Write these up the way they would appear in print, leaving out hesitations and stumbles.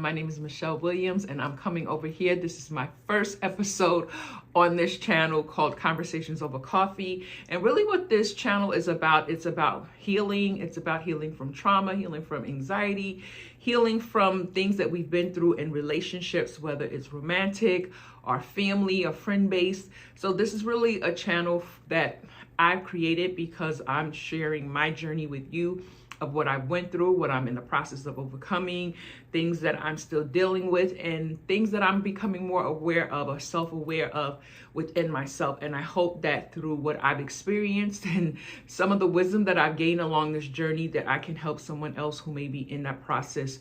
My name is Michelle Williams, and I'm coming over here. This is my first episode on this channel called Conversations Over Coffee. And really what this channel is about, it's about healing. It's about healing from trauma, healing from anxiety, healing from things that we've been through in relationships, whether it's romantic, our family, or friend-based. So this is really a channel that I've created because I'm sharing my journey with you of what I went through, what I'm in the process of overcoming, things that I'm still dealing with, and things that I'm becoming more aware of or self-aware of within myself. And I hope that through what I've experienced and some of the wisdom that I've gained along this journey, that I can help someone else who may be in that process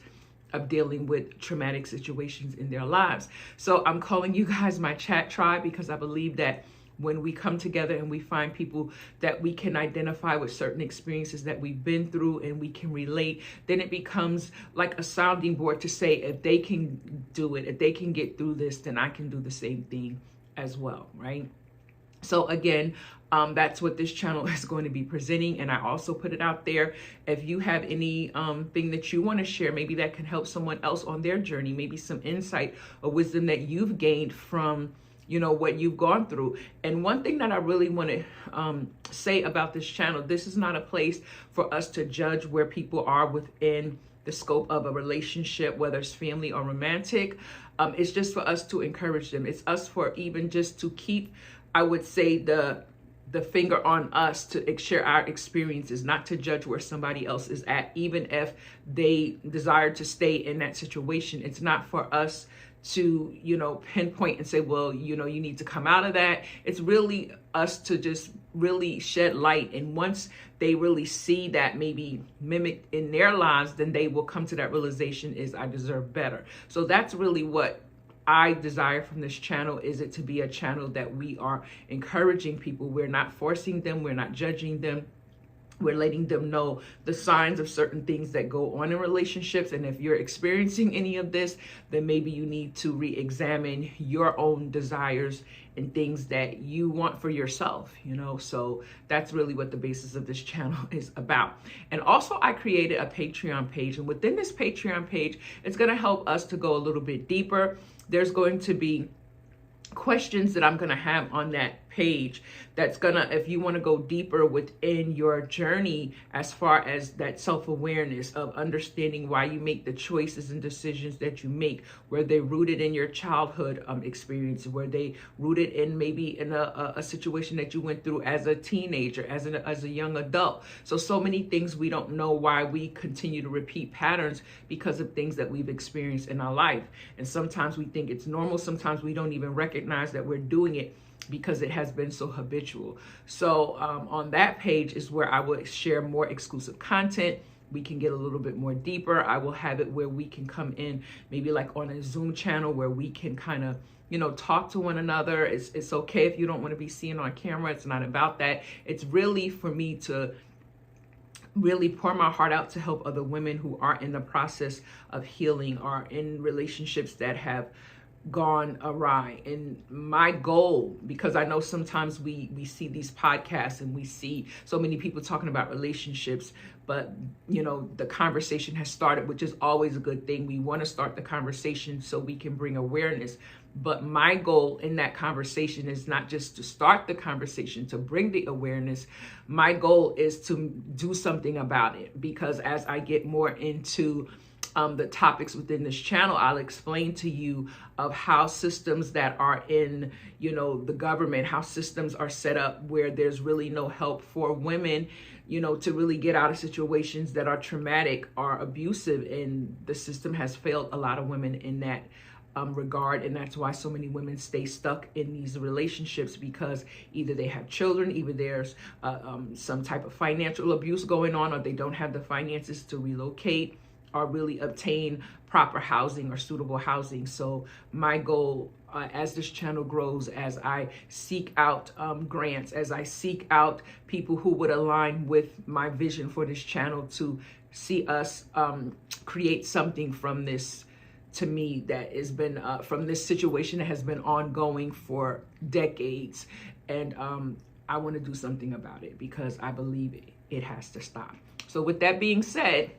of dealing with traumatic situations in their lives. So I'm calling you guys my chat tribe because I believe that when we come together and we find people that we can identify with certain experiences that we've been through and we can relate, then it becomes like a sounding board to say, if they can do it, if they can get through this, then I can do the same thing as well, right? So again, that's what this channel is going to be presenting. And I also put it out there. If you have any thing that you want to share, maybe that can help someone else on their journey, maybe some insight or wisdom that you've gained from what you've gone through. And one thing that I really want to say about this channel, this is not a place for us to judge where people are within the scope of a relationship, whether it's family or romantic. It's just for us to encourage them. It's us for even just to keep, I would say, the finger on us to share our experiences, not to judge where somebody else is at, even if they desire to stay in that situation. It's not for us to, pinpoint and say, well, you need to come out of that. It's really us to just really shed light. And once they really see that maybe mimicked in their lives, then they will come to that realization is I deserve better. So that's really what I desire from this channel, is it to be a channel that we are encouraging people. We're not forcing them. We're not judging them. We're letting them know the signs of certain things that go on in relationships. And if you're experiencing any of this, then maybe you need to re-examine your own desires and things that you want for yourself, So that's really what the basis of this channel is about. And also I created a Patreon page. And within this Patreon page, it's going to help us to go a little bit deeper. There's going to be questions that I'm going to have on that page that's gonna, if you want to go deeper within your journey as far as that self-awareness of understanding why you make the choices and decisions that you make, where they rooted in your childhood experience, where they rooted in maybe in a situation that you went through as a teenager, as a young adult. So many things we don't know why we continue to repeat patterns because of things that we've experienced in our life. And sometimes we think it's normal. Sometimes we don't even recognize that we're doing it because it has been so habitual. So on that page is where I will share more exclusive content. We can get a little bit more deeper. I will have it where we can come in, maybe like on a Zoom channel where we can kind of, talk to one another. It's okay if you don't want to be seen on camera. It's not about that. It's really for me to really pour my heart out to help other women who are in the process of healing or in relationships that have gone awry. And my goal, because I know sometimes we see these podcasts and we see so many people talking about relationships, but the conversation has started, which is always a good thing. We want to start the conversation so we can bring awareness. But my goal in that conversation is not just to start the conversation, to bring the awareness. My goal is to do something about it, because as I get more into the topics within this channel, I'll explain to you of how systems that are in, the government, how systems are set up where there's really no help for women, to really get out of situations that are traumatic or abusive. And the system has failed a lot of women in that regard. And that's why so many women stay stuck in these relationships, because either they have children, either there's some type of financial abuse going on, or they don't have the finances to relocate or really obtain proper housing or suitable housing. So my goal as this channel grows, as I seek out grants, as I seek out people who would align with my vision for this channel, to see us create something from this, to me, that has been from this situation that has been ongoing for decades. And I want to do something about it because I believe it has to stop. So with that being said,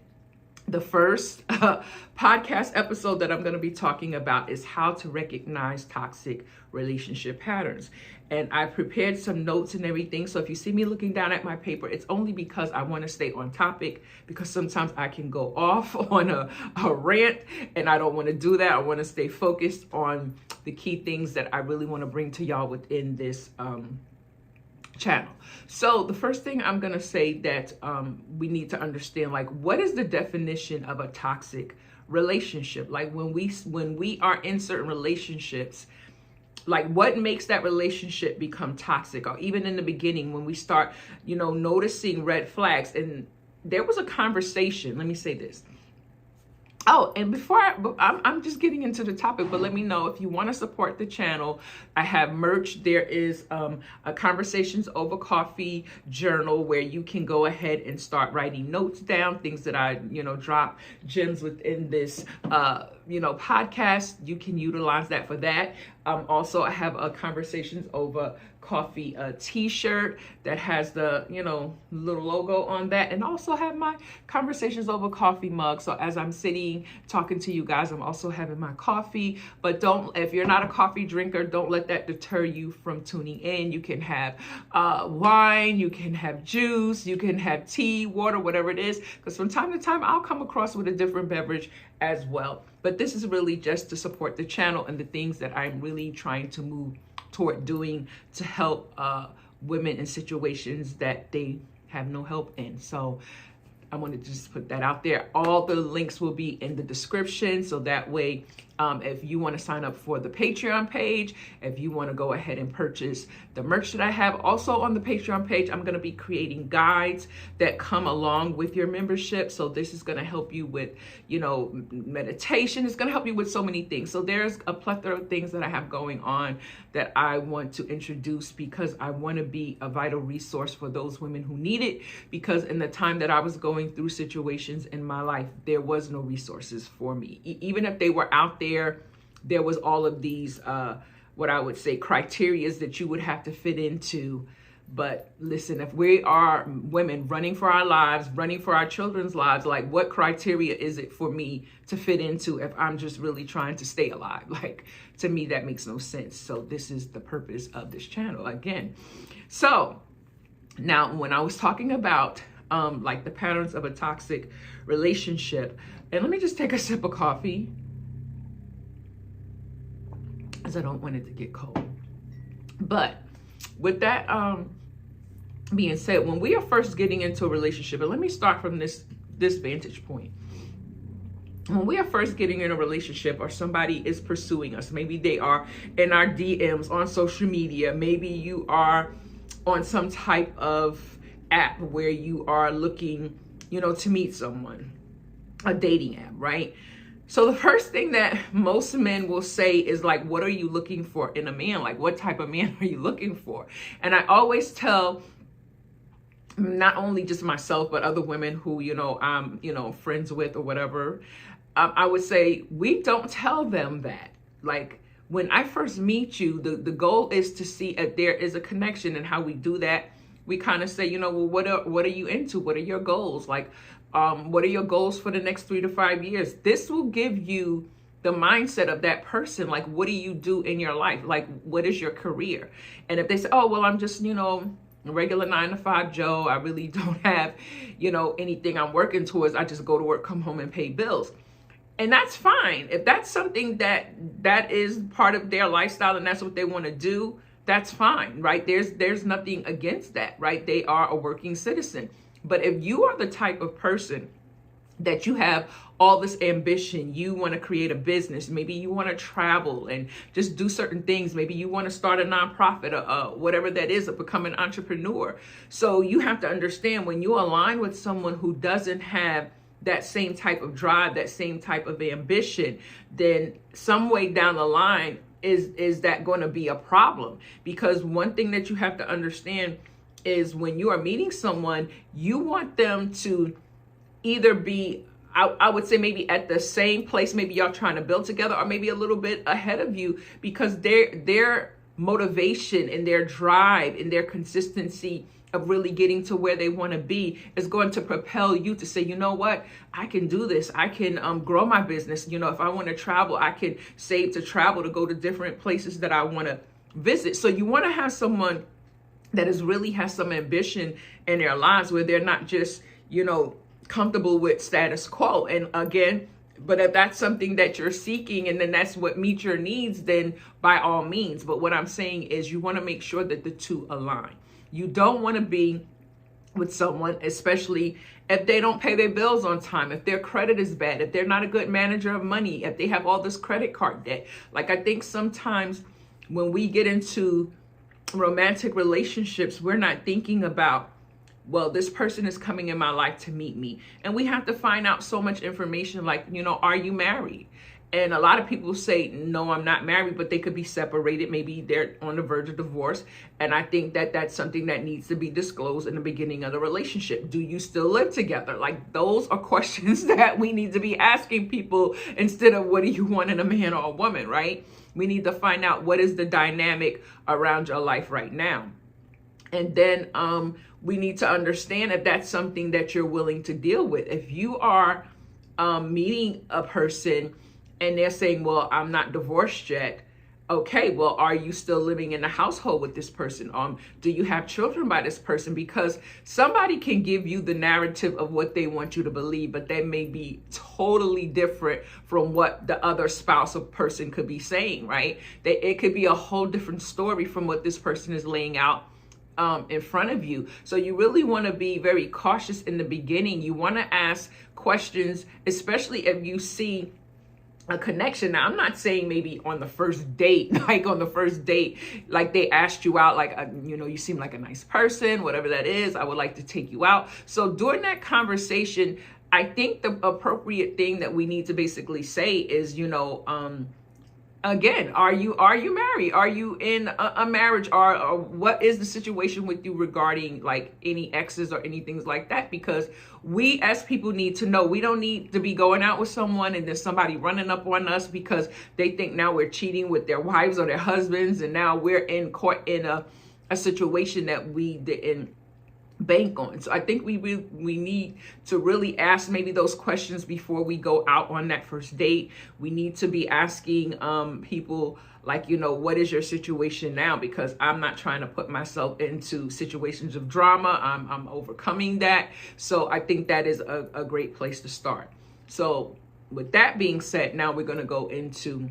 The first podcast episode that I'm going to be talking about is how to recognize toxic relationship patterns. And I prepared some notes and everything. So if you see me looking down at my paper, it's only because I want to stay on topic, because sometimes I can go off on a rant, and I don't want to do that. I want to stay focused on the key things that I really want to bring to y'all within this channel. So the first thing I'm going to say that we need to understand, like, what is the definition of a toxic relationship? Like, when we are in certain relationships, like, what makes that relationship become toxic? Or even in the beginning, when we start, noticing red flags. And there was a conversation, let me say this. Oh, and before I'm just getting into the topic, but let me know if you want to support the channel. I have merch. There is a Conversations Over Coffee journal where you can go ahead and start writing notes down, things that I, drop gems within this, podcast. You can utilize that for that. Also, I have a Conversations Over Coffee t-shirt that has the, little logo on that. And also have my Conversations Over Coffee mug. So as I'm sitting talking to you guys, I'm also having my coffee. But if you're not a coffee drinker, don't let that deter you from tuning in. You can have wine, you can have juice, you can have tea, water, whatever it is. Because from time to time, I'll come across with a different beverage as well. But this is really just to support the channel and the things that I'm really trying to move toward doing to help women in situations that they have no help in. So I wanted to just put that out there. All the links will be in the description, so that way if you want to sign up for the Patreon page, if you want to go ahead and purchase the merch that I have. Also on the Patreon page, I'm going to be creating guides that come along with your membership. So this is going to help you with, meditation. It's going to help you with so many things. So there's a plethora of things that I have going on that I want to introduce, because I want to be a vital resource for those women who need it. Because in the time that I was going through situations in my life, there was no resources for me. Even if they were out there was all of these, what I would say, criterias that you would have to fit into. But listen, if we are women running for our lives, running for our children's lives, like, what criteria is it for me to fit into if I'm just really trying to stay alive? Like, to me, that makes no sense. So this is the purpose of this channel again. So now, when I was talking about like the patterns of a toxic relationship, and let me just take a sip of coffee, as I don't want it to get cold. But with that being said, when we are first getting into a relationship, and let me start from this vantage point. When we are first getting in a relationship, or somebody is pursuing us, maybe they are in our DMs on social media, maybe you are on some type of app where you are looking, to meet someone, a dating app, right? So the first thing that most men will say is, like, what are you looking for in a man? Like, what type of man are you looking for? And I always tell not only just myself, but other women who, I'm, friends with or whatever, I would say, we don't tell them that. Like, when I first meet you, the goal is to see if there is a connection. And how we do that, we kind of say, well, what are you into? What are your goals? Like, what are your goals for the next 3 to 5 years? This will give you the mindset of that person. Like, what do you do in your life? Like, what is your career? And if they say, oh, well, I'm just, a regular 9-to-5 Joe, I really don't have, anything I'm working towards. I just go to work, come home, and pay bills. And that's fine. If that's something that is part of their lifestyle and that's what they want to do, that's fine, right? There's nothing against that, right? They are a working citizen. But if you are the type of person that you have all this ambition, you want to create a business, maybe you want to travel and just do certain things, maybe you want to start a nonprofit or whatever that is, or become an entrepreneur. So you have to understand, when you align with someone who doesn't have that same type of drive, that same type of ambition, then some way down the line, is that going to be a problem? Because one thing that you have to understand is, when you are meeting someone, you want them to either be, I would say, maybe at the same place, maybe y'all trying to build together, or maybe a little bit ahead of you, because their motivation, in their drive, in their consistency of really getting to where they want to be is going to propel you to say, you know what, I can do this. I can grow my business. You know, if I want to travel, I can save to travel to go to different places that I want to visit. So you want to have someone that is really has some ambition in their lives, where they're not just, you know, comfortable with status quo. And again, but if that's something that you're seeking and then that's what meets your needs, then by all means. But what I'm saying is you want to make sure that the two align. You don't want to be with someone, especially if they don't pay their bills on time, if their credit is bad, if they're not a good manager of money, if they have all this credit card debt. Like, I think sometimes when we get into romantic relationships, we're not thinking about, well, this person is coming in my life to meet me. And we have to find out so much information, like, you know, are you married? And a lot of people say, no, I'm not married, but they could be separated. Maybe they're on the verge of divorce. And I think that that's something that needs to be disclosed in the beginning of the relationship. Do you still live together? Like, those are questions that we need to be asking people instead of what do you want in a man or a woman, right? We need to find out what is the dynamic around your life right now. And then we need to understand if that's something that you're willing to deal with. If you are meeting a person and they're saying, well, I'm not divorced yet. Okay, well, are you still living in the household with this person? Do you have children by this person? Because somebody can give you the narrative of what they want you to believe, but that may be totally different from what the other spouse or person could be saying, right? That it could be a whole different story from what this person is laying out in front of you. So you really want to be very cautious in the beginning. You want to ask questions, especially if you see a connection. Now, I'm not saying maybe on the first date, like they asked you out, like, you know, you seem like a nice person, whatever that is, I would like to take you out. So during that conversation, I think the appropriate thing that we need to basically say is, you know, again, are you married? Are you in a marriage? Or what is the situation with you regarding like any exes or anything like that? Because we as people need to know. We don't need to be going out with someone and there's somebody running up on us because they think now we're cheating with their wives or their husbands, and now we're in court in a situation that we didn't bank on. So I think we need to really ask maybe those questions before we go out on that first date. We need to be asking people like, you know, what is your situation now? Because I'm not trying to put myself into situations of drama. I'm overcoming that. So I think that is a great place to start. So with that being said, now we're going to go into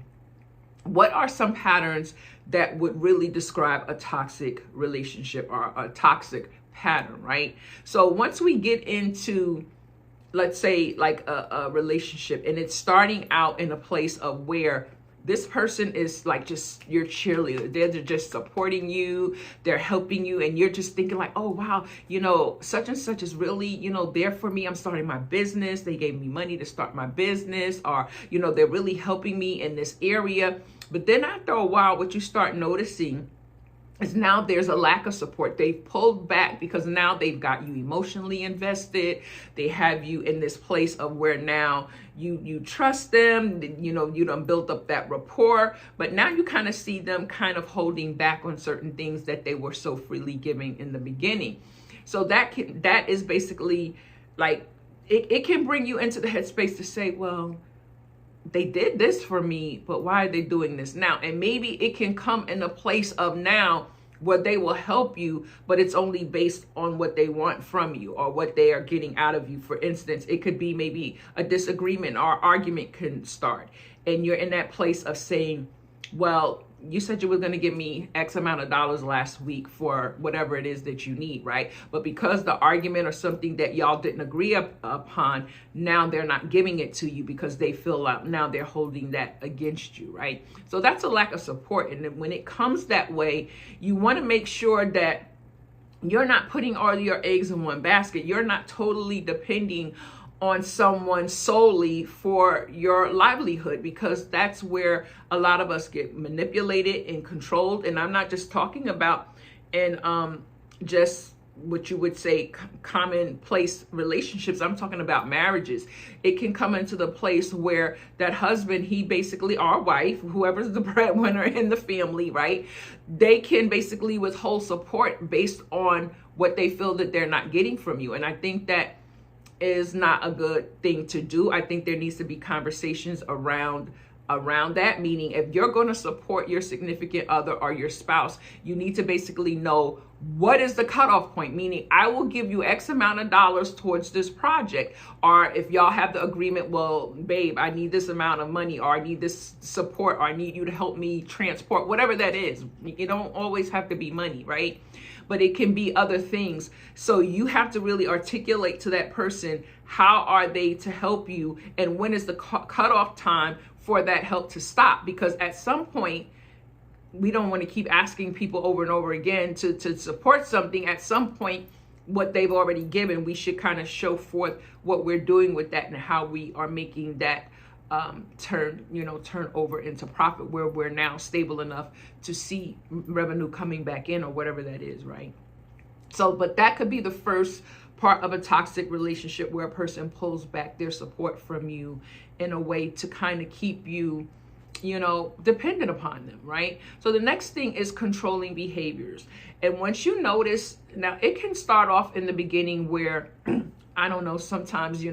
what are some patterns that would really describe a toxic relationship or a toxic pattern, right? So once we get into, let's say, like a relationship, and it's starting out in a place of where this person is like just your cheerleader. They're just supporting you. They're helping you. And you're just thinking like, oh, wow, you know, such and such is really, you know, there for me. I'm starting my business. They gave me money to start my business, or, you know, they're really helping me in this area. But then after a while, what you start noticing is now there's a lack of support. They've pulled back because now they've got you emotionally invested. They have you in this place of where now you trust them, you know, you done built up that rapport, but now you kind of see them kind of holding back on certain things that they were so freely giving in the beginning. So that is basically like, it can bring you into the headspace to say, well, they did this for me, but why are they doing this now? And maybe it can come in a place of now where they will help you, but it's only based on what they want from you or what they are getting out of you. For instance, it could be maybe a disagreement or argument can start, and you're in that place of saying, well, you said you were going to give me X amount of dollars last week for whatever it is that you need, right? But because the argument or something that y'all didn't agree upon, now they're not giving it to you because they feel like now they're holding that against you, right? So that's a lack of support. And then when it comes that way, you want to make sure that you're not putting all your eggs in one basket. You're not totally depending on someone solely for your livelihood, because that's where a lot of us get manipulated and controlled. And I'm not just talking about in just what you would say commonplace relationships. I'm talking about marriages. It can come into the place where that husband, he basically, or wife, whoever's the breadwinner in the family, right? They can basically withhold support based on what they feel that they're not getting from you. And I think that is not a good thing to do. I think there needs to be conversations around that, meaning if you're going to support your significant other or your spouse, you need to basically know what is the cutoff point, meaning I will give you X amount of dollars towards this project. Or if y'all have the agreement, well, babe, I need this amount of money, or I need this support, or I need you to help me transport, whatever that is. You don't always have to be money, right? But it can be other things. So you have to really articulate to that person, how are they to help you, and when is the cutoff time for that help to stop? Because at some point, we don't want to keep asking people over and over again to support something. At some point, what they've already given, we should kind of show forth what we're doing with that and how we are making that turn over into profit, where we're now stable enough to see revenue coming back in, or whatever that is, right? So, but that could be the first part of a toxic relationship, where a person pulls back their support from you in a way to kind of keep you, dependent upon them, right? So the next thing is controlling behaviors. And once you notice, now it can start off in the beginning where I don't know, sometimes,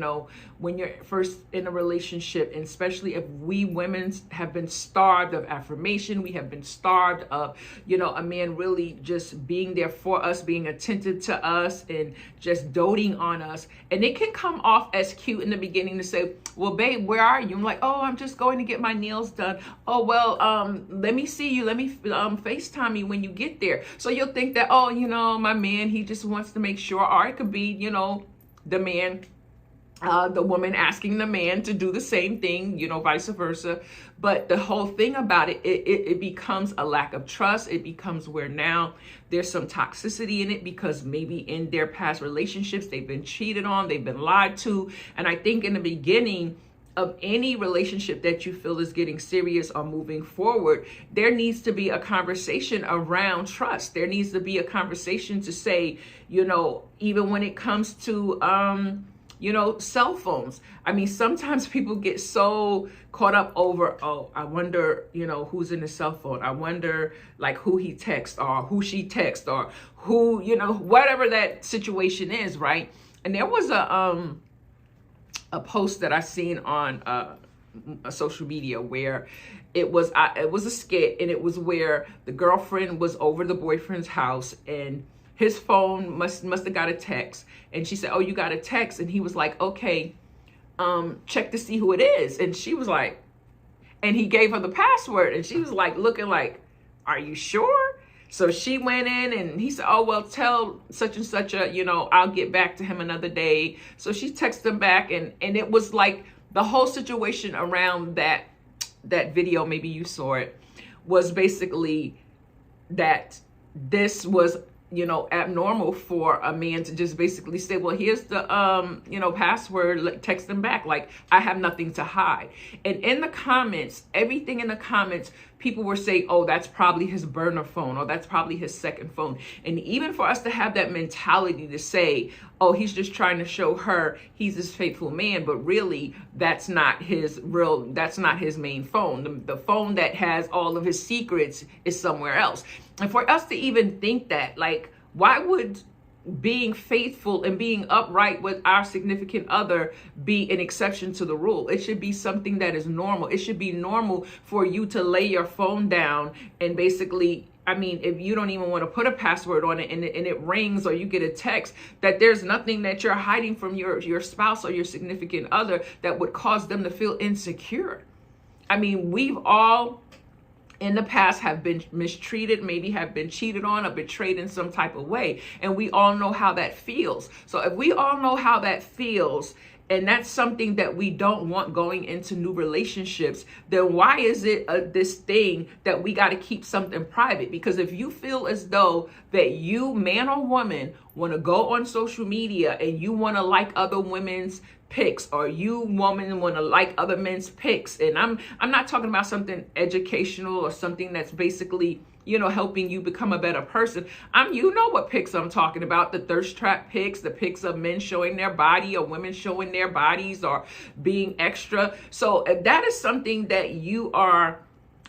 when you're first in a relationship, and especially if we women have been starved of affirmation, we have been starved of, a man really just being there for us, being attentive to us, and just doting on us. And it can come off as cute in the beginning to say, well, babe, where are you? I'm like, oh, I'm just going to get my nails done. Oh, well, let me see you. Let me FaceTime you when you get there. So you'll think that, oh, my man, he just wants to make sure, or it could be, the man, the woman asking the man to do the same thing, vice versa. But the whole thing about it, it becomes a lack of trust. It becomes where now there's some toxicity in it, because maybe in their past relationships, they've been cheated on, they've been lied to. And I think in the beginning of any relationship that you feel is getting serious or moving forward, there needs to be a conversation around trust. There needs to be a conversation to say, even when it comes to, cell phones. I mean, sometimes people get so caught up over, oh, I wonder, who's in the cell phone. I wonder like who he texts, or who she texts, or who, whatever that situation is, right? And there was a post that I seen on a social media where it was a skit, and it was where the girlfriend was over the boyfriend's house, and his phone must have got a text, and she said, oh, you got a text? And he was like, okay, check to see who it is. And she was like, and he gave her the password, and she was like looking like, are you sure? So she went in, and he said, oh, well, tell such and such I'll get back to him another day. So she texted him back, and it was like the whole situation around that video, maybe you saw it, was basically that this was, abnormal for a man to just basically say, well, here's the, password, text them back. Like, I have nothing to hide. And in the comments, everything in the comments, people were saying, oh, that's probably his burner phone, or that's probably his second phone. And even for us to have that mentality to say, oh, he's just trying to show her he's this faithful man, but really that's not his main phone. The phone that has all of his secrets is somewhere else. And for us to even think that, like, why would being faithful and being upright with our significant other be an exception to the rule? It should be something that is normal. It should be normal for you to lay your phone down and basically, I mean, if you don't even want to put a password on it, and it rings, or you get a text, that there's nothing that you're hiding from your spouse or your significant other that would cause them to feel insecure. I mean, we've all in the past have been mistreated, maybe have been cheated on or betrayed in some type of way. And we all know how that feels. So if we all know how that feels, and that's something that we don't want going into new relationships, then why is it this thing that we got to keep something private? Because if you feel as though that you, man or woman, want to go on social media and you want to like other women's pics, or you woman want to like other men's pics. And I'm not talking about something educational or something that's basically, you know, helping you become a better person. You know what pics I'm talking about, the thirst trap pics, the pics of men showing their body or women showing their bodies or being extra. So if that is something that you are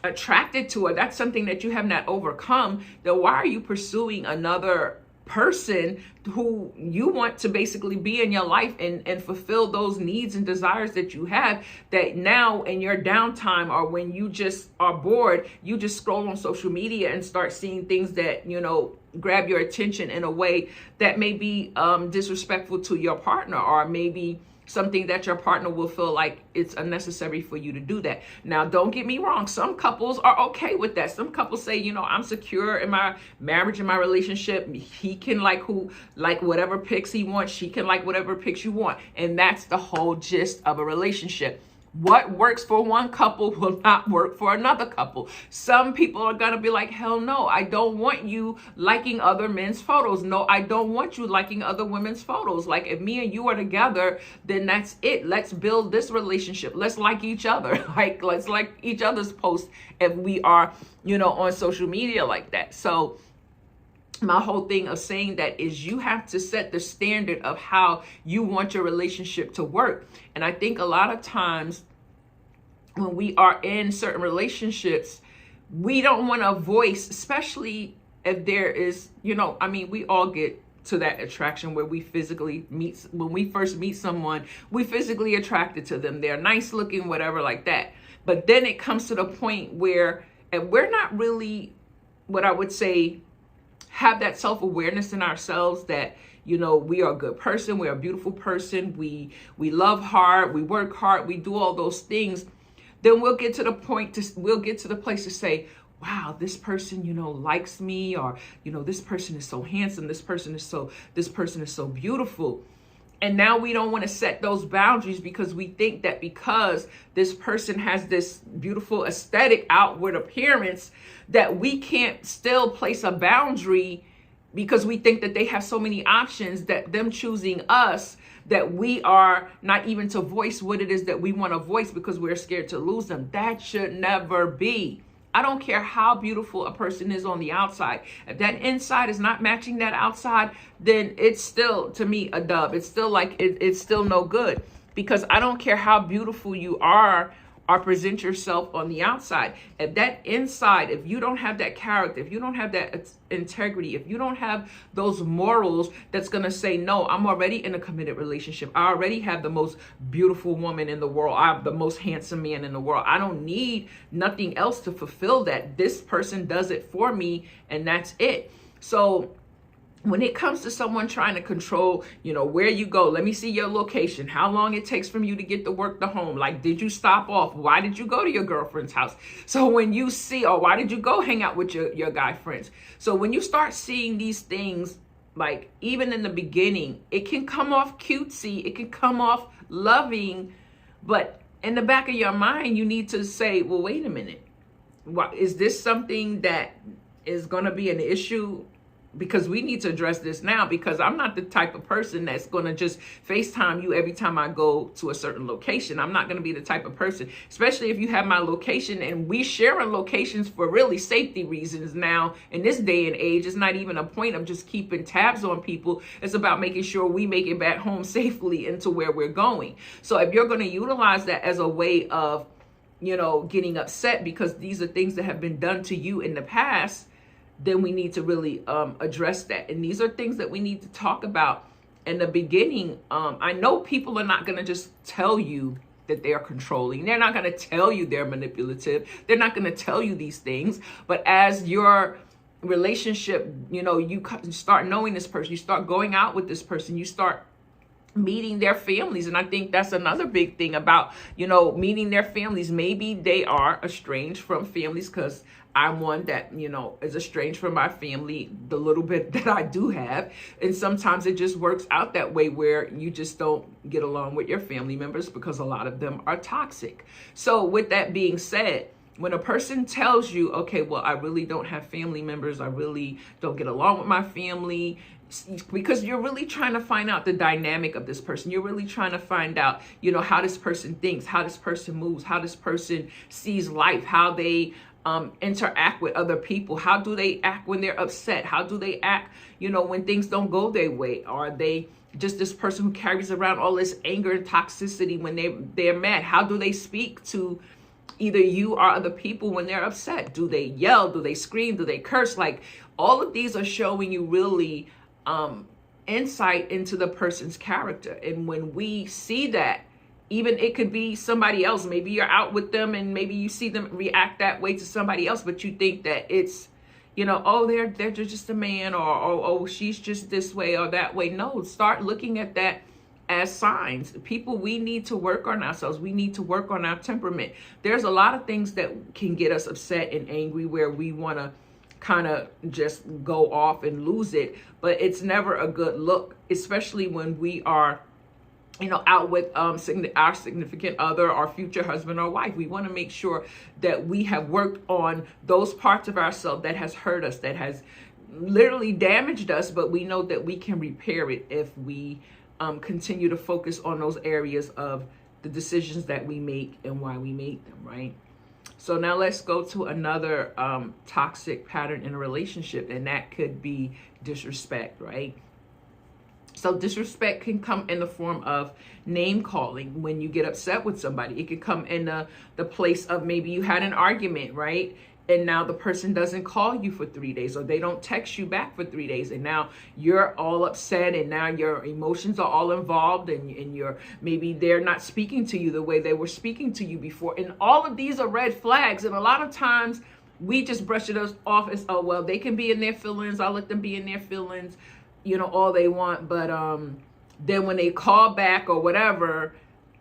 attracted to, or that's something that you have not overcome, then why are you pursuing another person who you want to basically be in your life and fulfill those needs and desires that you have, that now in your downtime or when you just are bored, you just scroll on social media and start seeing things that, you know, grab your attention in a way that may be disrespectful to your partner, or maybe something that your partner will feel like it's unnecessary for you to do that. Now, don't get me wrong. Some couples are okay with that. Some couples say, you know, I'm secure in my marriage, in my relationship. He can like whatever pics he wants. She can like whatever pics you want. And that's the whole gist of a relationship. What works for one couple will not work for another couple. Some people are going to be like, hell no, I don't want you liking other men's photos. No, I don't want you liking other women's photos. Like, if me and you are together, then that's it. Let's build this relationship. Let's like each other. Like, let's like each other's posts if we are, you know, on social media like that. So my whole thing of saying that is you have to set the standard of how you want your relationship to work. And I think a lot of times when we are in certain relationships, we don't want to voice, especially if there is, you know, I mean, we all get to that attraction where we physically meet. When we first meet someone, we physically attracted to them. They're nice looking, whatever like that. But then it comes to the point where, and we're not really, what I would say, have that self-awareness in ourselves that, you know, we are a good person, we're a beautiful person, we love hard, we work hard, we do all those things. Then we'll get to the place to say, wow, this person, you know, likes me, or, you know, this person is so handsome, this person is so beautiful. And now we don't want to set those boundaries because we think that because this person has this beautiful aesthetic outward appearance, that we can't still place a boundary because we think that they have so many options, that them choosing us, that we are not even to voice what it is that we want to voice because we're scared to lose them. That should never be. I don't care how beautiful a person is on the outside. If that inside is not matching that outside, then it's still, to me, a dub. It's still like, it's still no good, because I don't care how beautiful you are or present yourself on the outside. If that inside, if you don't have that character, if you don't have that integrity, if you don't have those morals that's going to say, no, I'm already in a committed relationship. I already have the most beautiful woman in the world. I have the most handsome man in the world. I don't need nothing else to fulfill that. This person does it for me, and that's it. So when it comes to someone trying to control, you know, where you go, let me see your location, how long it takes from you to get to work to home. Like, did you stop off? Why did you go to your girlfriend's house? So when you see, or why did you go hang out with your guy friends? So when you start seeing these things, like even in the beginning, it can come off cutesy, it can come off loving, but in the back of your mind, you need to say, well, wait a minute. Is this something that is going to be an issue? Because we need to address this now, because I'm not the type of person that's going to just FaceTime you every time I go to a certain location. I'm not going to be the type of person, especially if you have my location and we sharing locations for really safety reasons. Now, in this day and age, it's not even a point of just keeping tabs on people. It's about making sure we make it back home safely into where we're going. So if you're going to utilize that as a way of, you know, getting upset because these are things that have been done to you in the past, then we need to really address that. And these are things that we need to talk about in the beginning. I know people are not going to just tell you that they're controlling. They're not going to tell you they're manipulative. They're not going to tell you these things. But as your relationship, you know, you start knowing this person, you start going out with this person, you start meeting their families. And I think that's another big thing about, you know, meeting their families. Maybe they are estranged from families, because I'm one that, you know, is estranged from my family, the little bit that I do have. And sometimes it just works out that way, where you just don't get along with your family members because a lot of them are toxic. So with that being said, when a person tells you, okay, well, I really don't have family members, I really don't get along with my family, because you're really trying to find out the dynamic of this person. You're really trying to find out, how this person thinks, how this person moves, how this person sees life, how they interact with other people. How do they act when they're upset? How do they act, when things don't go their way? Are they just this person who carries around all this anger and toxicity when they're mad? How do they speak to either you or other people when they're upset? Do they yell? Do they scream? Do they curse? Like, all of these are showing you really insight into the person's character. And when we see that, even it could be somebody else, maybe you're out with them and maybe you see them react that way to somebody else, but you think that it's, oh, they're just a man, or oh, she's just this way or that way. No, start looking at that as signs. People, we need to work on ourselves. We need to work on our temperament. There's a lot of things that can get us upset and angry where we want to kind of just go off and lose it, but it's never a good look, especially when we are out with our significant other, our future husband or wife. We want to make sure that we have worked on those parts of ourselves that has hurt us, that has literally damaged us, but we know that we can repair it if we continue to focus on those areas of the decisions that we make and why we made them, right? So now let's go to another toxic pattern in a relationship, and that could be disrespect, right? So disrespect can come in the form of name calling when you get upset with somebody. It could come in the place of maybe you had an argument, right? And now the person doesn't call you for 3 days, or they don't text you back for 3 days. And now you're all upset, and now your emotions are all involved, and maybe they're not speaking to you the way they were speaking to you before. And all of these are red flags. And a lot of times we just brush it off as, oh, well, they can be in their feelings. I'll let them be in their feelings, all they want. But then when they call back or whatever,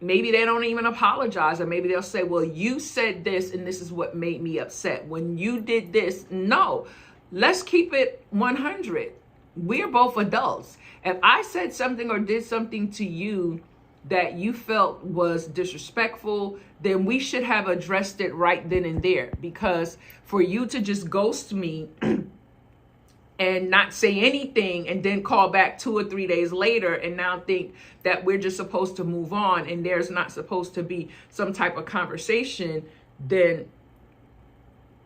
maybe they don't even apologize, or maybe they'll say, well, you said this and this is what made me upset. When you did this, no, let's keep it 100. We're both adults. If I said something or did something to you that you felt was disrespectful, then we should have addressed it right then and there. Because for you to just ghost me and not say anything and then call back 2 or 3 days later and now think that we're just supposed to move on and there's not supposed to be some type of conversation, then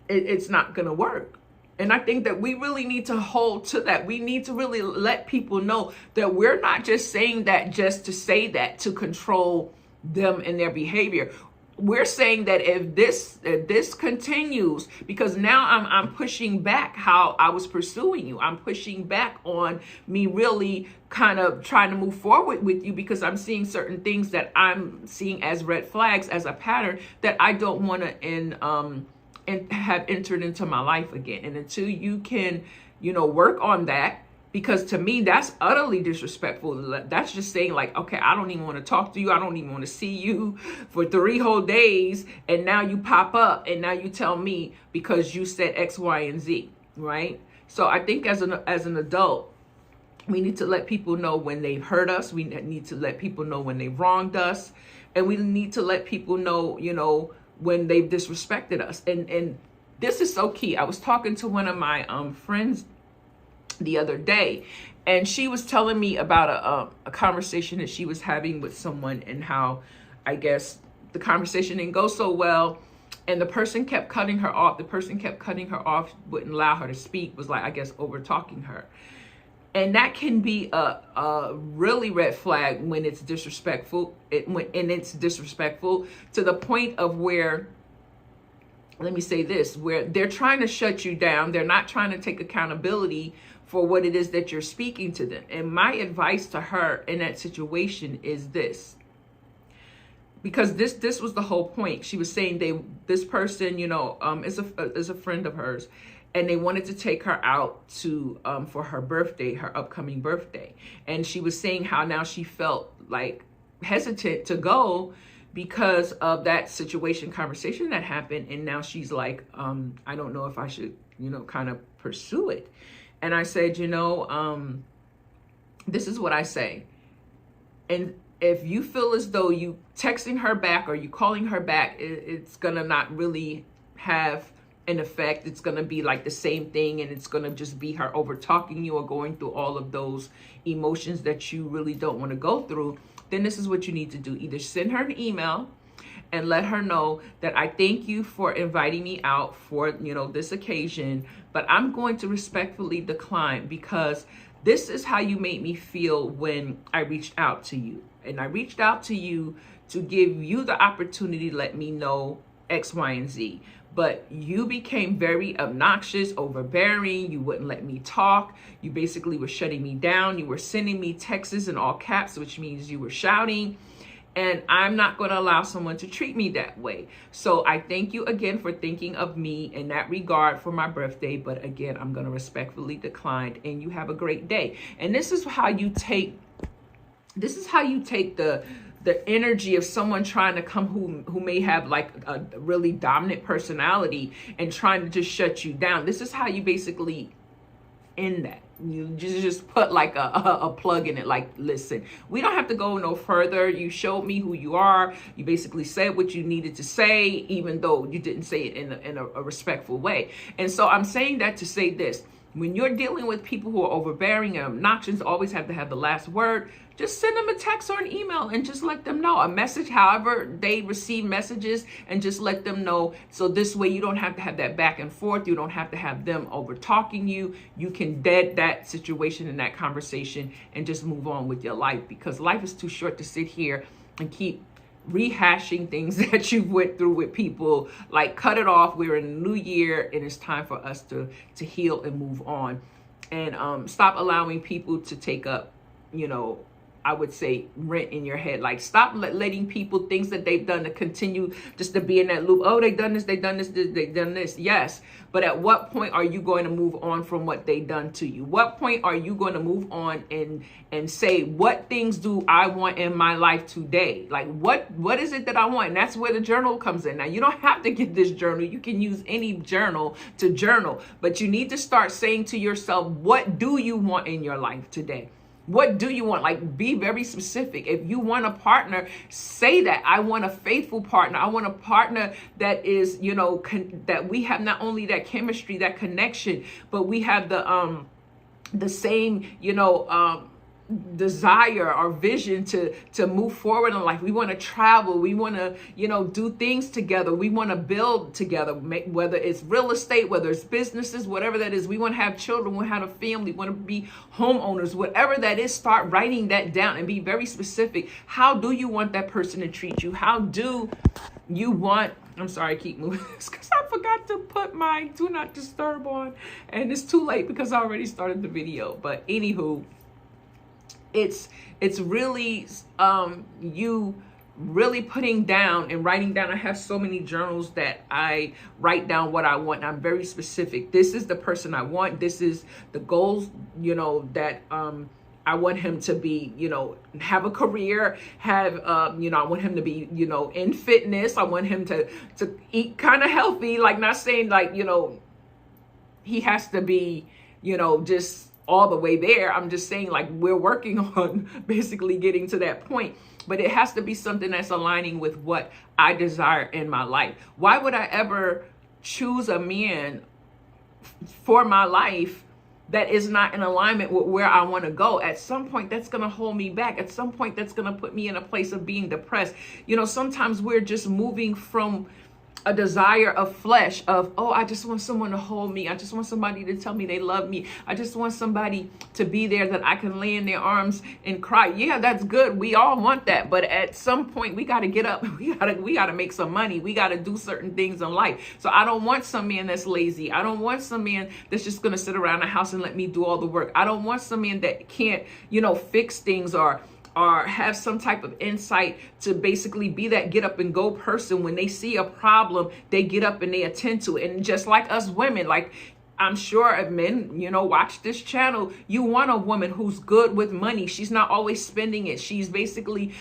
it's not going to work. And I think that we really need to hold to that. We need to really let people know that we're not just saying that just to say that, to control them and their behavior. We're saying that if this continues, because now I'm pushing back how I was pursuing you. I'm pushing back on me really kind of trying to move forward with you, because I'm seeing certain things that I'm seeing as red flags, as a pattern that I don't want to and have entered into my life again. And until you can, work on that, because to me, that's utterly disrespectful. That's just saying like, okay, I don't even want to talk to you. I don't even want to see you for 3 whole days. And now you pop up and now you tell me because you said X, Y, and Z, right? So I think as an adult, we need to let people know when they've hurt us. We need to let people know when they've wronged us. And we need to let people know, when they've disrespected us. And this is so key. I was talking to one of my friends the other day, and she was telling me about a conversation that she was having with someone, and how I guess the conversation didn't go so well, and the person kept cutting her off. Wouldn't allow her to speak, was like, I guess, over talking her. And that can be a really red flag when it's disrespectful. It's disrespectful to the point of where, let me say this, where they're trying to shut you down. They're not trying to take accountability for what it is that you're speaking to them. And my advice to her in that situation is this, because this was the whole point. She was saying this person, is a friend of hers, and they wanted to take her out to for her birthday, her upcoming birthday. And she was saying how now she felt like hesitant to go because of that conversation that happened. And now she's like, I don't know if I should, kind of pursue it. And I said, this is what I say. And if you feel as though you texting her back or you calling her back, it's gonna not really have an effect. It's going to be like the same thing, and it's going to just be her over talking you or going through all of those emotions that you really don't want to go through, then this is what you need to do. Either send her an email and let her know that I thank you for inviting me out for, this occasion, but I'm going to respectfully decline because this is how you made me feel when I reached out to you. And I reached out to you to give you the opportunity to let me know X, Y, and Z. But you became very obnoxious, overbearing. You wouldn't let me talk. You basically were shutting me down. You were sending me texts in all caps, which means you were shouting. And I'm not going to allow someone to treat me that way. So I thank you again for thinking of me in that regard for my birthday. But again, I'm going to respectfully decline, and you have a great day. And this is how you take the energy of someone trying to come who may have like a really dominant personality and trying to just shut you down. This is how you basically end that. You just put like a plug in it. Like, listen, we don't have to go no further. You showed me who you are. You basically said what you needed to say, even though you didn't say it in a respectful way. And so I'm saying that to say this. When you're dealing with people who are overbearing and obnoxious, always have to have the last word, just send them a text or an email and just let them know. A message, however they receive messages, and just let them know. So this way you don't have to have that back and forth. You don't have to have them over talking you. You can dead that situation and that conversation and just move on with your life, because life is too short to sit here and keep rehashing things that you went through with people. Like, cut it off. We're in a new year, and it's time for us to heal and move on, and stop allowing people to take up, I would say, rent in your head. Like, stop letting people, things that they've done, to continue just to be in that loop. Oh, they've done this, they've done this, they've done this. Yes. But at what point are you going to move on from what they've done to you? What point are you going to move on and say, what things do I want in my life today? Like, what is it that I want? And that's where the journal comes in. Now, you don't have to get this journal. You can use any journal to journal, but you need to start saying to yourself, what do you want in your life today? What do you want? Like, be very specific. If you want a partner, say that. I want a faithful partner. I want a partner that is, that we have not only that chemistry, that connection, but we have the same, desire or vision to move forward in life. We want to travel. We want to, do things together. We want to build together, whether it's real estate, whether it's businesses, whatever that is. We want to have children. We want to have a family. We want to be homeowners, whatever that is. Start writing that down and be very specific. How do you want that person to treat you? How do you want, I'm sorry, I keep moving this because I forgot to put my do not disturb on, and it's too late because I already started the video. But anywho, it's really you really putting down and writing down. I have so many journals that I write down what I want. I'm very specific. This is the person I want. This is the goals, that I want him to be, have a career, have, I want him to be, in fitness. I want him to eat kind of healthy, like, not saying like, he has to be, just all the way there. I'm just saying, like, we're working on basically getting to that point, but it has to be something that's aligning with what I desire in my life. Why would I ever choose a man for my life that is not in alignment with where I want to go? At some point, that's going to hold me back. At some point, that's going to put me in a place of being depressed. Sometimes we're just moving from a desire of flesh of, oh, I just want someone to hold me. I just want somebody to tell me they love me. I just want somebody to be there that I can lay in their arms and cry. Yeah, that's good. We all want that. But at some point, we got to get up. We got to make some money. We got to do certain things in life. So I don't want some man that's lazy. I don't want some man that's just going to sit around the house and let me do all the work. I don't want some man that can't, fix things or have some type of insight to basically be that get up and go person. When they see a problem, they get up and they attend to it. And just like us women, like, I'm sure if men, watch this channel, you want a woman who's good with money. She's not always spending it. She's basically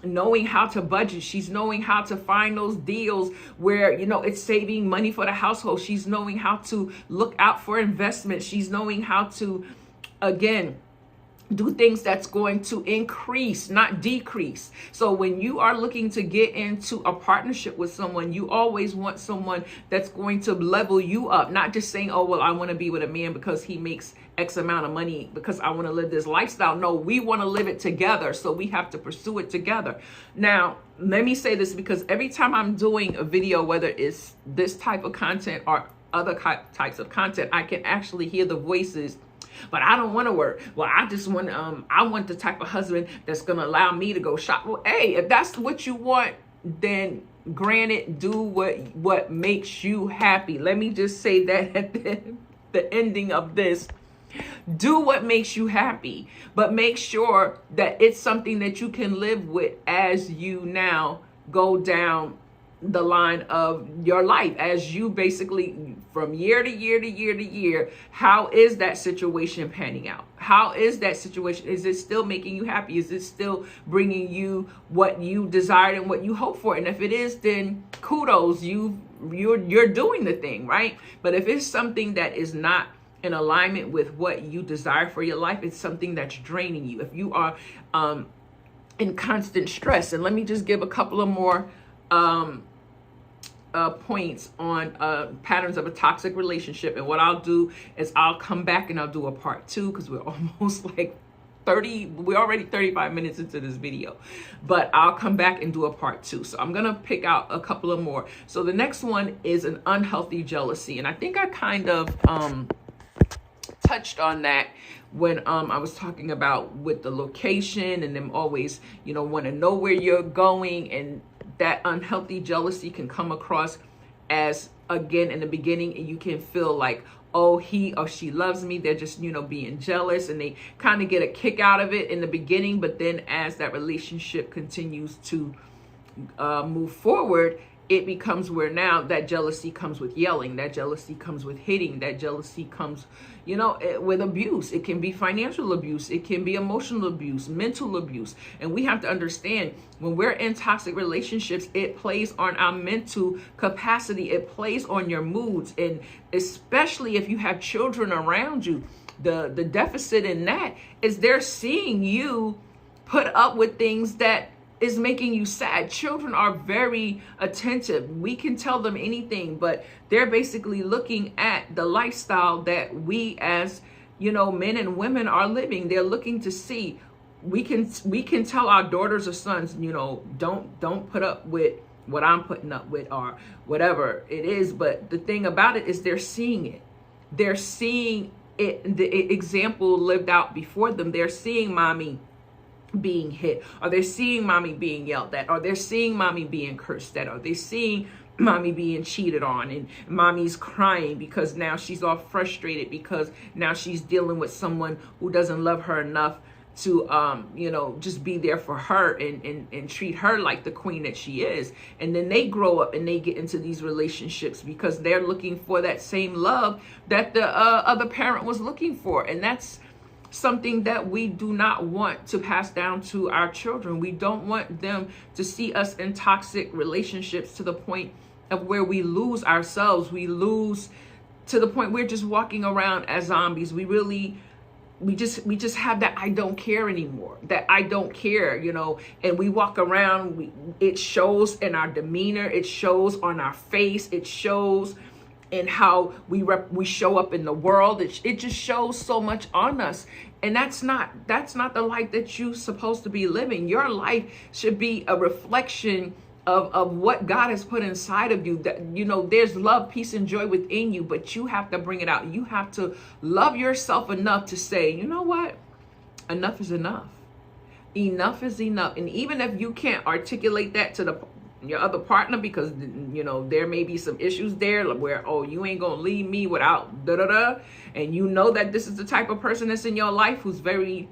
knowing how to budget. She's knowing how to find those deals where, it's saving money for the household. She's knowing how to look out for investments. She's knowing how to, again, Do things that's going to increase, not decrease. So when you are looking to get into a partnership with someone, you always want someone that's going to level you up, not just saying, oh, well, I want to be with a man because he makes X amount of money because I want to live this lifestyle. No, we want to live it together. So we have to pursue it together. Now, let me say this, because every time I'm doing a video, whether it's this type of content or other types of content, I can actually hear the voices. But I don't want to work. Well, I just want, I want the type of husband that's going to allow me to go shop. Well, hey, if that's what you want, then granted, do what makes you happy. Let me just say that at the ending of this. Do what makes you happy, but make sure that it's something that you can live with as you now go down the line of your life, as you basically from year to year to year to year. How is that situation panning out? How is that situation? Is it still making you happy? Is it still bringing you what you desired and what you hope for? And if it is, then kudos, you're doing the thing, right? But if it's something that is not in alignment with what you desire for your life, it's something that's draining you. If you are in constant stress, and let me just give a couple of more points on patterns of a toxic relationship. And what I'll do is I'll come back and I'll do a part 2, because we're almost like we're already 35 minutes into this video, but I'll come back and do a part 2. So I'm gonna pick out a couple of more. So the next one is an unhealthy jealousy, and I think I kind of touched on that when I was talking about with the location and them always, want to know where you're going. And that unhealthy jealousy can come across as, again, in the beginning, and you can feel like, oh, he or she loves me. They're just, being jealous, and they kind of get a kick out of it in the beginning. But then as that relationship continues to move forward, it becomes where now that jealousy comes with yelling, that jealousy comes with hitting, that jealousy comes, with abuse. It can be financial abuse. It can be emotional abuse, mental abuse. And we have to understand, when we're in toxic relationships, it plays on our mental capacity. It plays on your moods. And especially if you have children around you, the deficit in that is they're seeing you put up with things that is making you sad. Children are very attentive. We can tell them anything, but they're basically looking at the lifestyle that we as, men and women are living. They're looking to see, we can tell our daughters or sons, don't put up with what I'm putting up with or whatever it is. But the thing about it is they're seeing it. They're seeing it, the example lived out before them. They're seeing mommy being hit, or they're seeing mommy being yelled at, or they're seeing mommy being cursed at, or they're seeing mommy being cheated on, and mommy's crying because now she's all frustrated because now she's dealing with someone who doesn't love her enough to just be there for her and treat her like the queen that she is. And then they grow up and they get into these relationships because they're looking for that same love that the other parent was looking for. And that's something that we do not want to pass down to our children. We don't want them to see us in toxic relationships to the point of where we lose ourselves. We lose to the point we're just walking around as zombies. We just have that I don't care anymore, that I don't care, and we walk around, it shows in our demeanor, it shows on our face, it shows in how we show up in the world. It just shows so much on us. And that's not the life that you're supposed to be living. Your life should be a reflection of what God has put inside of you. That, there's love, peace, and joy within you, but you have to bring it out. You have to love yourself enough to say, you know what? Enough is enough. Enough is enough. And even if you can't articulate that to your other partner, because there may be some issues there where, oh, you ain't gonna leave me without da-da-da, and that this is the type of person that's in your life who's very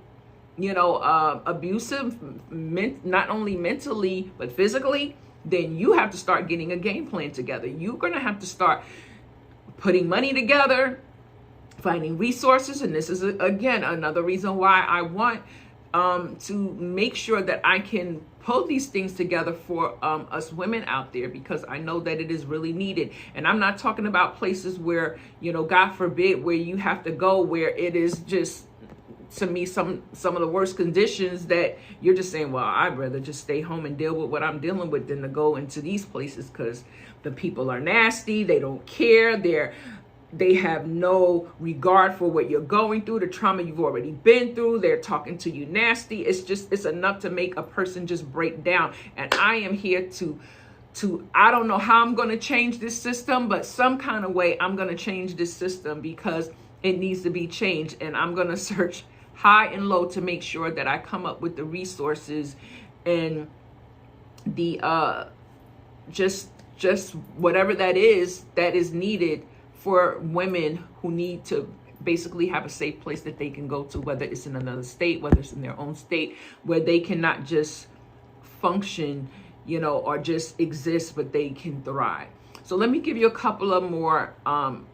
abusive, not only mentally but physically, then you have to start getting a game plan together. You're gonna have to start putting money together, finding resources. And this is again another reason why I want to make sure that I can pull these things together for us women out there, because I know that it is really needed. And I'm not talking about places where, God forbid, where you have to go where it is just to me some of the worst conditions that you're just saying, well, I'd rather just stay home and deal with what I'm dealing with than to go into these places, because the people are nasty, they don't care, they have no regard for what you're going through, the trauma you've already been through. They're talking to you nasty. It's enough to make a person just break down. And I am here to I don't know how I'm going to change this system, but some kind of way I'm going to change this system, because it needs to be changed. And I'm going to search high and low to make sure that I come up with the resources and the just whatever that is needed for women who need to basically have a safe place that they can go to, whether it's in another state, whether it's in their own state, where they cannot just function, or just exist, but they can thrive. So let me give you a couple of more, and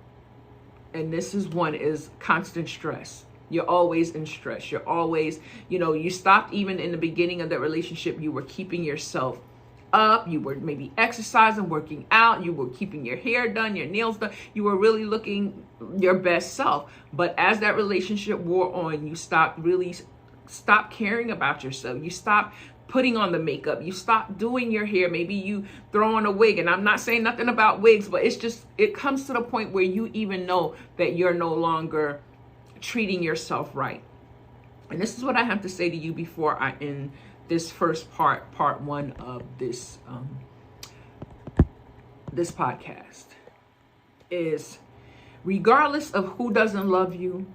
this is one, is constant stress. You're always in stress. You're always, you stopped even in the beginning of that relationship, you were keeping yourself up, you were maybe exercising, working out, you were keeping your hair done, your nails done, you were really looking your best self. But as that relationship wore on, you stopped caring about yourself. You stopped putting on the makeup, you stopped doing your hair, maybe you throw on a wig. And I'm not saying nothing about wigs, but it comes to the point where you even know that you're no longer treating yourself right. And this is what I have to say to you before I end this first part one of this this podcast, is regardless of who doesn't love you,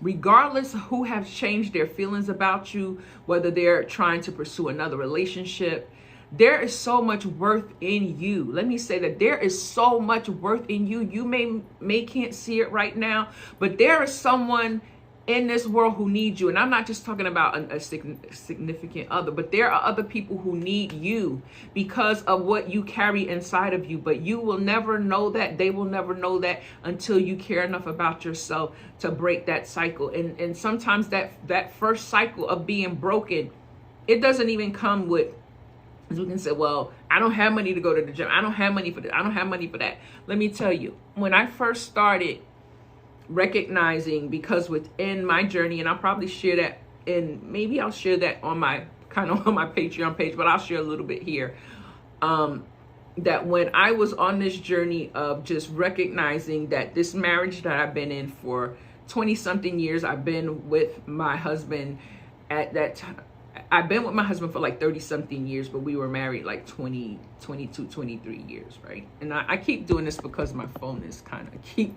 regardless of who have changed their feelings about you, whether they're trying to pursue another relationship, there is so much worth in you. Let me say that there is so much worth in you. You may can't see it right now, but there is someone in this world who needs you. And I'm not just talking about a significant other, but there are other people who need you because of what you carry inside of you. But you will never know that. They will never know that until you care enough about yourself to break that cycle. And sometimes that first cycle of being broken, it doesn't even come with, as we can say, well, I don't have money to go to the gym. I don't have money for this. I don't have money for that. Let me tell you, when I first started recognizing, because within my journey, and I'll probably share that, and maybe I'll share that on my Patreon page, but I'll share a little bit here, that when I was on this journey of just recognizing that this marriage that I've been in for 20 something years, I've been with my husband at that time. I've been with my husband for like 30 something years, but we were married like 20, 22, 23 years, right? And I keep doing this because my phone is kind of keep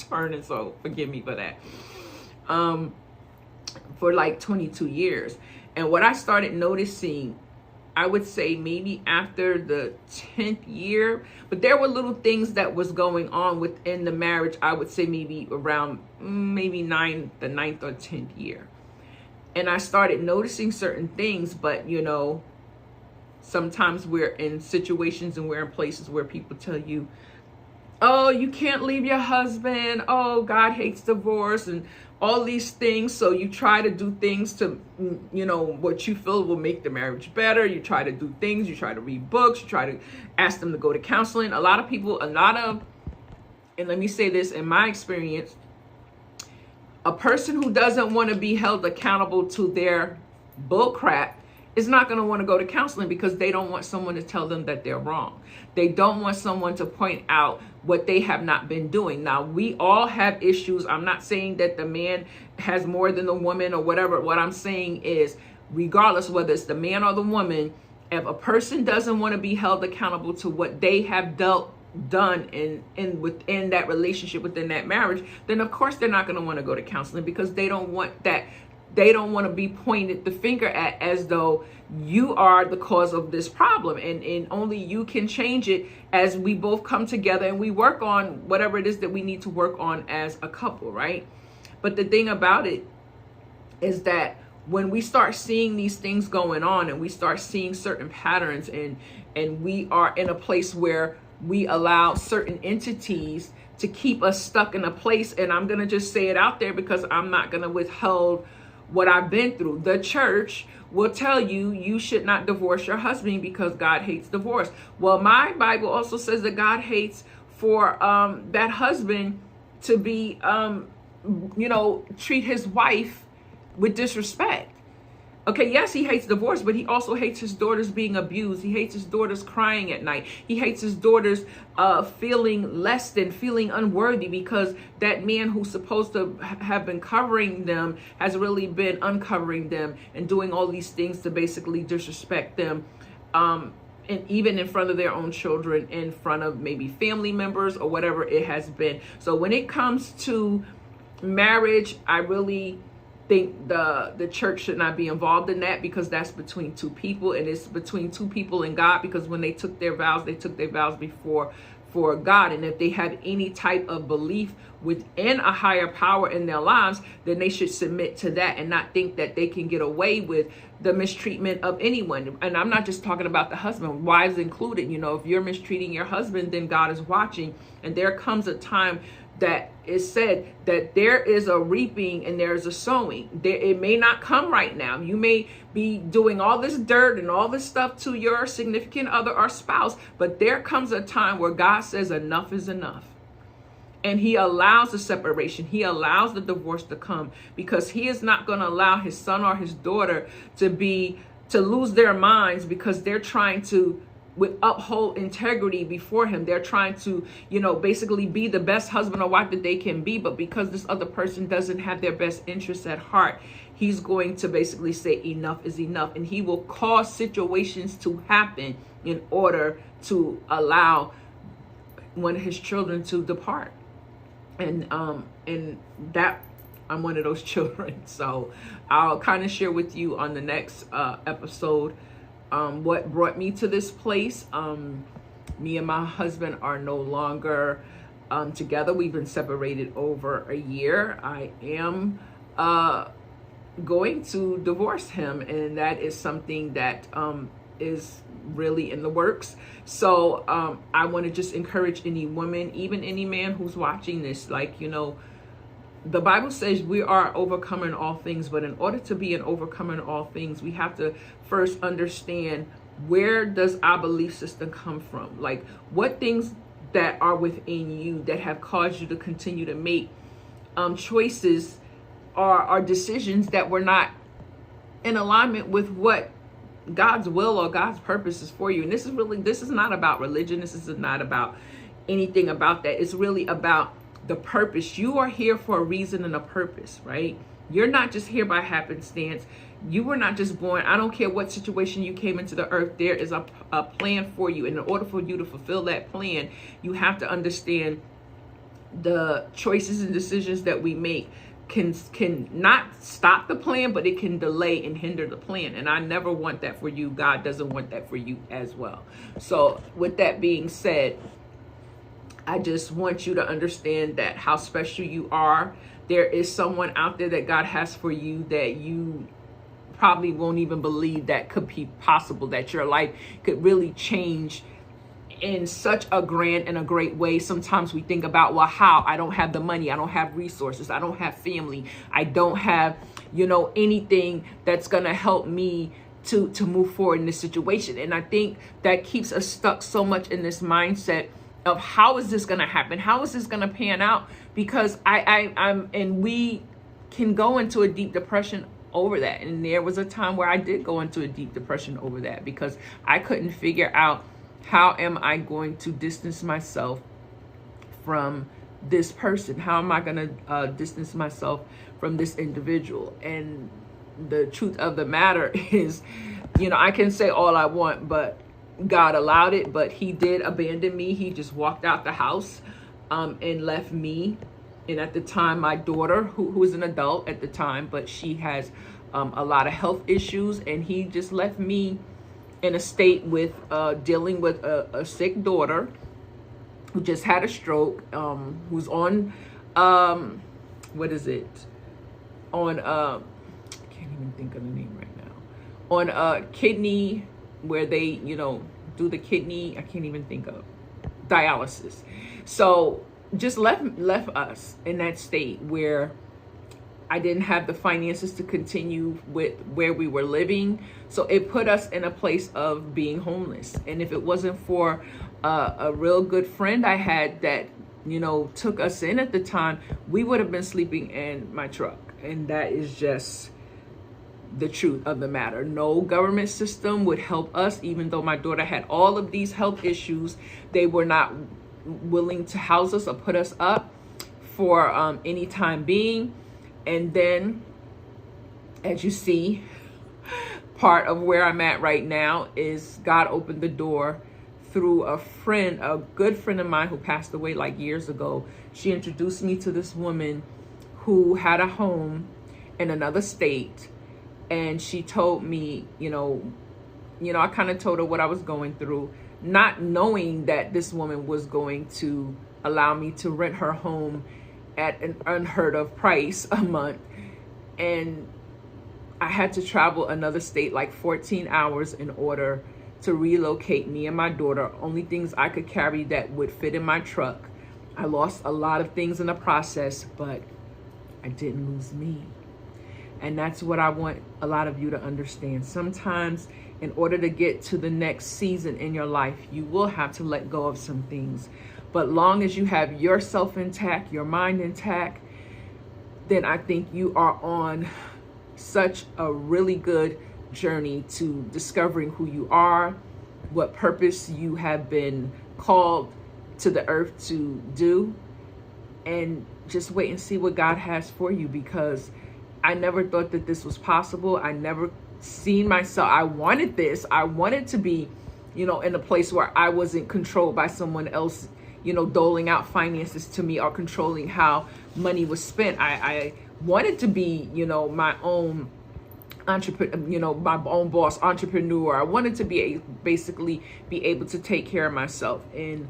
turning, so forgive me for that. For like 22 years. And what I started noticing, I would say maybe after the 10th year, but there were little things that was going on within the marriage, I would say maybe around the 9th or 10th year. And I started noticing certain things, but sometimes we're in situations and we're in places where people tell you, oh, you can't leave your husband. Oh, God hates divorce and all these things. So you try to do things to, what you feel will make the marriage better. You try to do things. You try to read books. You try to ask them to go to counseling. And let me say this, in my experience, a person who doesn't want to be held accountable to their bull crap is not going to want to go to counseling, because they don't want someone to tell them that they're wrong. They don't want someone to point out what they have not been doing. Now, we all have issues. I'm not saying that the man has more than the woman or whatever. What I'm saying is, regardless whether it's the man or the woman, if a person doesn't want to be held accountable to what they have done within that relationship, within that marriage, then of course they're not going to want to go to counseling, because they don't want that. They don't want to be pointed the finger at as though you are the cause of this problem, and only you can change it as we both come together and we work on whatever it is that we need to work on as a couple, right? But the thing about it is that when we start seeing these things going on and we start seeing certain patterns, and we are in a place where we allow certain entities to keep us stuck in a place, and I'm going to just say it out there because I'm not going to withhold what I've been through. The church will tell you, you should not divorce your husband because God hates divorce. Well, my Bible also says that God hates for that husband to be treat his wife with disrespect. Okay, yes, he hates divorce, but he also hates his daughters being abused. He hates his daughters crying at night. He hates his daughters feeling less than, feeling unworthy, because that man who's supposed to have been covering them has really been uncovering them and doing all these things to basically disrespect them. And even in front of their own children, in front of maybe family members or whatever it has been. So when it comes to marriage, I really think the church should not be involved in that, because that's between two people, and it's between two people and God, because when they took their vows before for God. And if they have any type of belief within a higher power in their lives, then they should submit to that and not think that they can get away with the mistreatment of anyone. And I'm not just talking about the husband, wives included. If you're mistreating your husband, then God is watching. And there comes a time that is said that there is a reaping and there's a sowing. It may not come right now. You may be doing all this dirt and all this stuff to your significant other or spouse, but there comes a time where God says enough is enough. And he allows the separation. He allows the divorce to come, because he is not going to allow his son or his daughter to lose their minds because they're trying to uphold integrity before him. They're trying to, basically be the best husband or wife that they can be. But because this other person doesn't have their best interests at heart, he's going to basically say enough is enough. And he will cause situations to happen in order to allow one of his children to depart. And that I'm one of those children. So I'll kind of share with you on the next episode what brought me to this place. Me and my husband are no longer together. We've been separated over a year. I am going to divorce him, and that is something that is really in the works. So I want to just encourage any woman, even any man who's watching this, the Bible says we are overcoming all things, but in order to be an overcomer in all things, we have to first understand, where does our belief system come from? Like, what things that are within you that have caused you to continue to make choices or decisions that were not in alignment with what God's will or God's purpose is for you. And this is not about religion. This is not about anything about that. It's really about the purpose. You are here for a reason and a purpose, right? You're not just here by happenstance. You were not just born. I don't care what situation you came into the earth. There is a plan for you. And in order for you to fulfill that plan, you have to understand the choices and decisions that we make can not stop the plan, but it can delay and hinder the plan. And I never want that for you. God doesn't want that for you as well. So with that being said, I just want you to understand that how special you are. There is someone out there that God has for you that you probably won't even believe that could be possible, that your life could really change in such a grand and a great way. Sometimes we think about, well, how? I don't have the money. I don't have resources. I don't have family. I don't have, anything that's going to help me to move forward in this situation. And I think that keeps us stuck so much in this mindset of, how is this going to happen? How is this going to pan out? Because we can go into a deep depression over that. And there was a time where I did go into a deep depression over that, because I couldn't figure out, how am I going to distance myself from this person? How am I going to distance myself from this individual? And the truth of the matter is, I can say all I want, but God allowed it. But he did abandon me. He just walked out the house and left me. And at the time, my daughter, who was an adult at the time, but she has a lot of health issues, and he just left me in a state with dealing with a sick daughter who just had a stroke, who's on, what is it? On, I can't even think of the name right now. On kidney, where they, do the kidney, I can't even think of, dialysis. So just left us in that state where I didn't have the finances to continue with where we were living. So it put us in a place of being homeless. And if it wasn't for a real good friend I had that took us in at the time, we would have been sleeping in my truck. And that is just the truth of the matter. No government system would help us, even though my daughter had all of these health issues. They were not willing to house us or put us up for any time being. And then, as you see, part of where I'm at right now is God opened the door through a good friend of mine who passed away like years ago. She introduced me to this woman who had a home in another state. And she told me, I kind of told her what I was going through, not knowing that this woman was going to allow me to rent her home at an unheard of price a month. And I had to travel another state like 14 hours in order to relocate me and my daughter. Only things I could carry that would fit in my truck. I lost a lot of things in the process, but I didn't lose me. And that's what I want a lot of you to understand. Sometimes in order to get to the next season in your life, you will have to let go of some things. But long as you have yourself intact, your mind intact, then I think you are on such a really good journey to discovering who you are, what purpose you have been called to the earth to do, and just wait and see what God has for you, because I never thought that this was possible. I never seen myself. I wanted this. I wanted to be, in a place where I wasn't controlled by someone else, doling out finances to me or controlling how money was spent. I wanted to be, my own entrepreneur, my own boss, entrepreneur. I wanted to basically be able to take care of myself. And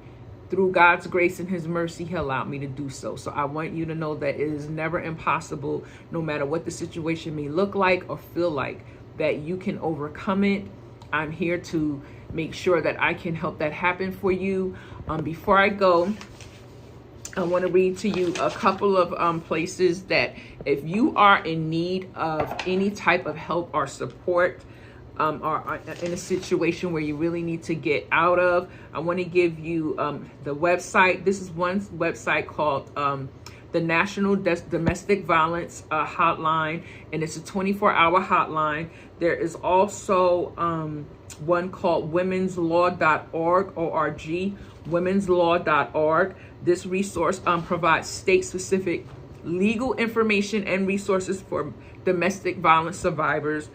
through God's grace and his mercy, he allowed me to do so. So I want you to know that it is never impossible, no matter what the situation may look like or feel like, that you can overcome it. I'm here to make sure that I can help that happen for you. Before I go, I want to read to you a couple of places that if you are in need of any type of help or support, or in a situation where you really need to get out of, I want to give you the website. This is one website called the National Domestic Violence Hotline, and it's a 24-hour hotline. There is also one called womenslaw.org, O-R-G, womenslaw.org. This resource provides state-specific legal information and resources for domestic violence survivors.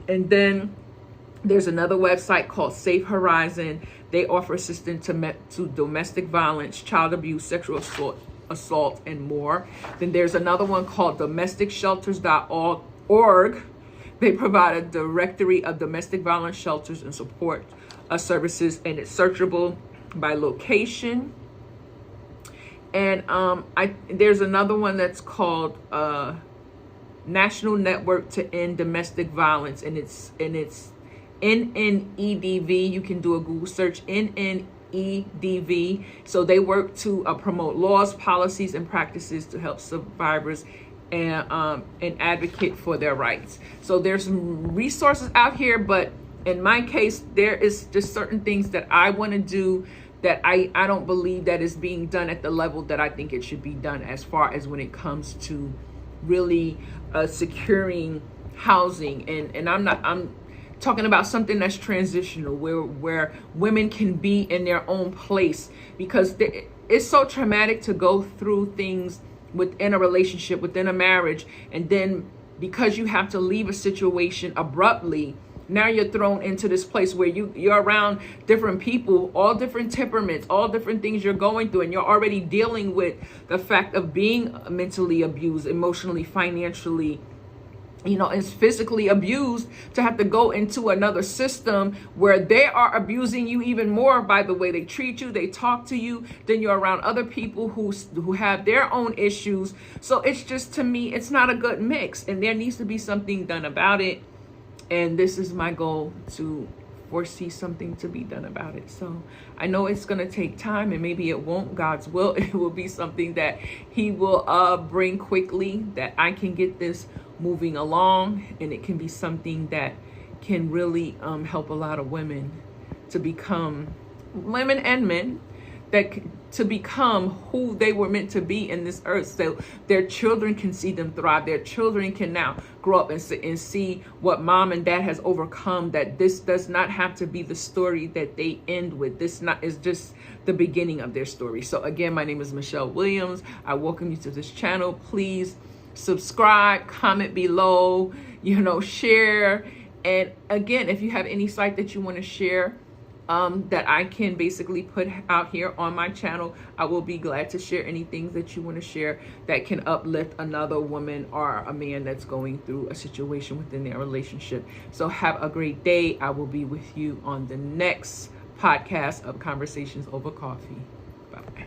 And then there's another website called Safe Horizon. They offer assistance to domestic violence, child abuse, sexual assault, and more. Then there's another one called domesticshelters.org. They provide a directory of domestic violence shelters and support services, and it's searchable by location. And there's another one that's called National Network to End Domestic Violence, and it's NNEDV. You can do a Google search, NNEDV. So they work to promote laws, policies, and practices to help survivors and advocate for their rights. So there's resources out here, but in my case, there is just certain things that I want to do that I don't believe that is being done at the level that I think it should be done, as far as when it comes to really securing housing. And I'm talking about something that's transitional, where women can be in their own place, because it's so traumatic to go through things within a relationship, within a marriage, and then because you have to leave a situation abruptly, now you're thrown into this place where you're around different people, all different temperaments, all different things you're going through, and you're already dealing with the fact of being mentally abused, emotionally, financially, and physically abused, to have to go into another system where they are abusing you even more by the way they treat you, they talk to you. Then you're around other people who have their own issues. So it's just, to me, it's not a good mix, and there needs to be something done about it. And this is my goal, to foresee something to be done about it. So I know it's going to take time, and maybe it won't. God's will, it will be something that he will bring quickly, that I can get this moving along, and it can be something that can really help a lot of women to become, women and men, that to become who they were meant to be in this earth, so their children can see them thrive. Their children can now grow up and see what mom and dad has overcome, that this does not have to be the story that they end with. This is just the beginning of their story. So again, my name is Michelle Williams. I welcome you to this channel. Please subscribe, comment below, share. And again, if you have any site that you want to share, that I can basically put out here on my channel, I will be glad to share anything that you want to share that can uplift another woman or a man that's going through a situation within their relationship. So have a great day. I will be with you on the next podcast of Conversations Over Coffee. Bye.